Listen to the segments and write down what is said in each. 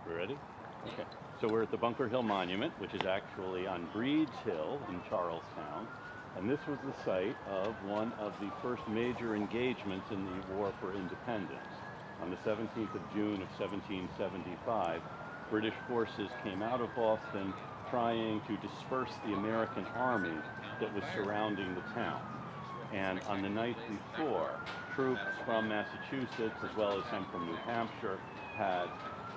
We ready? Okay. So we're at the Bunker Hill Monument, which is actually on Breeds Hill in Charlestown. And this was the site of one of the first major engagements in the War for Independence. On the 17th of June of 1775, British forces came out of Boston trying to disperse the American army that was surrounding the town. And on the night before, troops from Massachusetts as well as some from New Hampshire had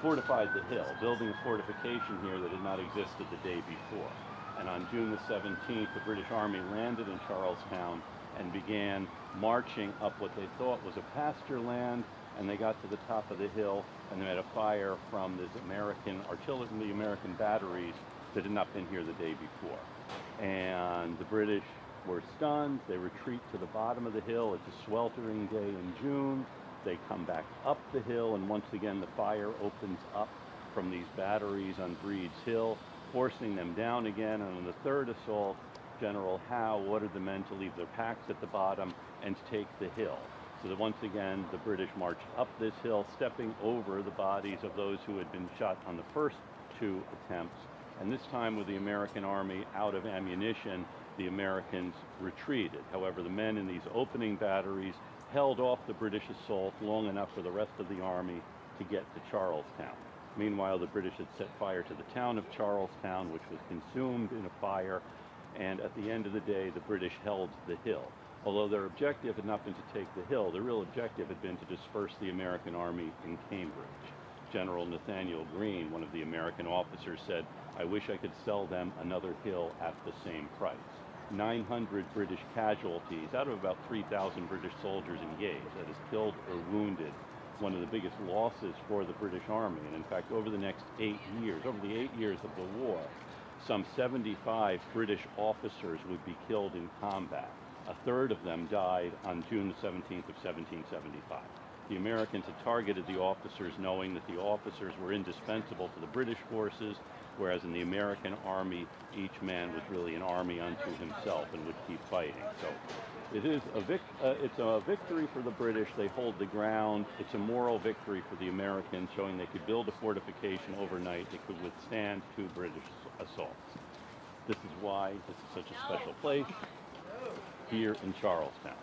fortified the hill, building a fortification here that had not existed the day before. And on June the 17th, the British Army landed in Charlestown and began marching up what they thought was a pasture land, and they got to the top of the hill and they had a fire from this American artillery, the American batteries that had not been here the day before. And the British were stunned. They retreat to the bottom of the hill. It's a sweltering day in June. They come back up the hill, and once again the fire opens up from these batteries on Breeds Hill, forcing them down again. And on the third assault, General Howe ordered the men to leave their packs at the bottom and to take the hill. So that once again the British marched up this hill, stepping over the bodies of those who had been shot on the first two attempts. And this time, with the American army out of ammunition, the Americans retreated. However, the men in these opening batteries held off the British assault long enough for the rest of the army to get to Charlestown. Meanwhile, the British had set fire to the town of Charlestown, which was consumed in a fire, and at the end of the day, the British held the hill. Although their objective had not been to take the hill, their real objective had been to disperse the American army in Cambridge. General Nathaniel Greene, one of the American officers, said, "I wish I could sell them another hill at the same price." 900 British casualties out of about 3,000 British soldiers engaged, that is, killed or wounded, one of the biggest losses for the British Army. And in fact, over the next 8 years, over the 8 years of the war, some 75 British officers would be killed in combat. A third of them died on June the 17th of 1775. The Americans had targeted the officers knowing that the officers were indispensable to the British forces, whereas in the American army, each man was really an army unto himself and would keep fighting. So it's a victory for the British. They hold the ground. It's a moral victory for the Americans, showing they could build a fortification overnight that could withstand 2 British assaults. This is why this is such a special place here in Charlestown.